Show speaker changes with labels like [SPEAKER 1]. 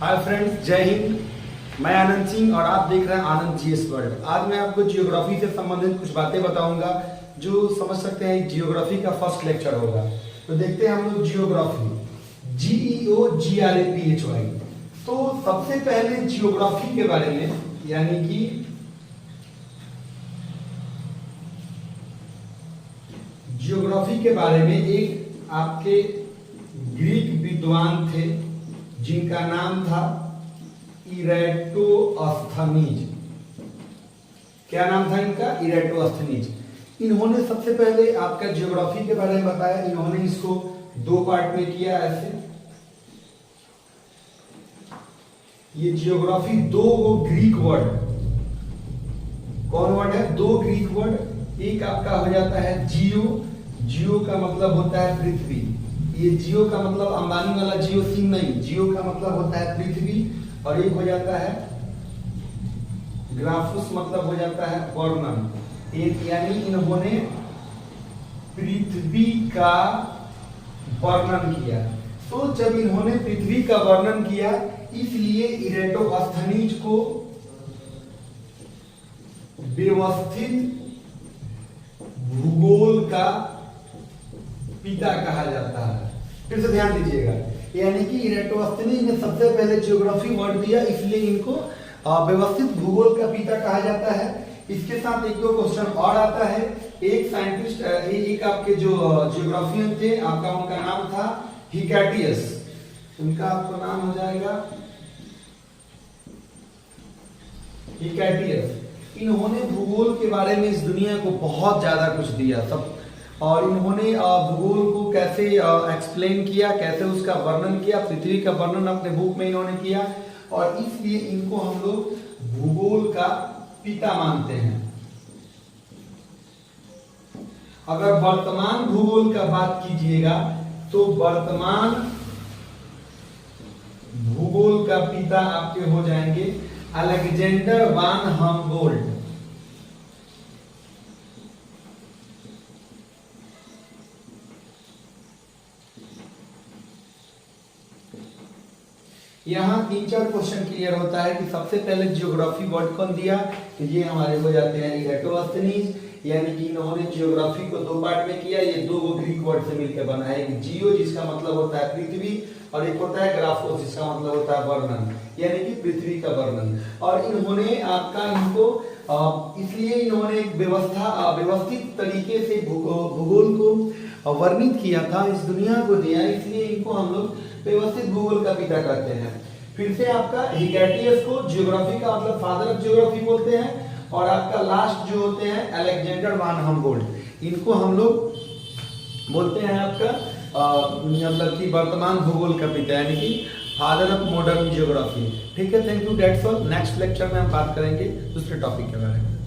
[SPEAKER 1] Hi friends, जय हिंद। मैं आनंद सिंह और आप देख रहे हैं आनंद जीएस वर्ल्ड। आज मैं आपको जियोग्राफी से संबंधित कुछ बातें बताऊंगा जो समझ सकते हैं जियोग्राफी का फर्स्ट लेक्चर होगा। तो देखते हैं हम लोग जियोग्राफी, GEOGRAPHY। तो सबसे पहले जियोग्राफी के बारे में, यानी कि जियोग्राफी के बारे में एक आपके ग्रीक विद्वान थे जिनका नाम था इरेटोस्थनीज। क्या नाम था इनका? इरेटोस्थनीज। इन्होंने सबसे पहले आपका जियोग्राफी के बारे में बताया। इन्होंने इसको दो पार्ट में किया ऐसे। ये जियोग्राफी दो ग्रीक वर्ड, कौन वर्ड है? दो ग्रीक वर्ड। एक आपका हो जाता है जियो। जियो का मतलब होता है पृथ्वी। ये जियो का मतलब अंबानी वाला जियो सिम नहीं, जियो का मतलब होता है पृथ्वी। और एक हो जाता है ग्राफुस, मतलब हो जाता है वर्णन। यानी इन्होंने पृथ्वी का वर्णन किया। तो जब इन्होंने पृथ्वी का वर्णन किया, इसलिए इरेटोस्थनीज को व्यवस्थित भूगोल का पिता कहा जाता है। फिर से ध्यान दीजिएगा, यानी कि इरेटोस्थनीज ने सबसे पहले जियोग्राफी वर्ड दिया, इसलिए इनको व्यवस्थित भूगोल का पिता कहा जाता है। इसके साथ एक दो क्वेश्चन और आता है। एक साइंटिस्ट, एक आपके जो जियोग्राफियन थे, आपका उनका नाम था हिकैटियस। उनका आपको नाम हो जाएगा हिकैटियस। इन्होंने भूगोल के बारे में इस दुनिया को बहुत ज्यादा कुछ दिया सब, और इन्होंने भूगोल को कैसे एक्सप्लेन किया, कैसे उसका वर्णन किया, पृथ्वी का वर्णन अपने बुक में इन्होंने किया। और इसलिए इनको हम लोग भूगोल का पिता मानते हैं। अगर वर्तमान भूगोल का बात कीजिएगा तो वर्तमान भूगोल का पिता आपके हो जाएंगे अलेक्जेंडर वान हमबोल्ट। यहाँ 3-4 क्वेश्चन क्लियर होता है कि सबसे पहले जियोग्राफी वर्ड कौन दिया। तो ये हमारे हो जाते हैं इरेटोस्थनीज। यानी कि इन्होंने जियोग्राफी को दो पार्ट में किया। ये दो ग्रीक वर्ड से मिलकर बना है, एक जियो जिसका मतलब होता है पृथ्वी, और एक होता है ग्राफोस जिसका मतलब होता है वर्णन, यानी कि पृथ्वी का वर्णन। और इन्होंने आपका इनको इसलिए इन्होंने एक व्यवस्थित तरीके से भूगोल को वर्णित किया था, इस दुनिया को दिया, इसलिए इनको हम लोग व्यवस्थित भूगोल का पिता कहते हैं। फिर से आपका हिकैटियस को जियोग्राफी का मतलब फादर ऑफ जियोग्राफी बोलते हैं। और आपका लास्ट जो होते हैं अलेक्जेंडर वान हमबोल्ट, इनको हम लोग बोलते हैं आपका मतलब कि वर्तमान भूगोल का पिता, यानी कि फादर ऑफ मॉडर्न जियोग्राफी। ठीक है, thank you, that's all. Next lecture में हम बात करेंगे दूसरे टॉपिक के बारे में।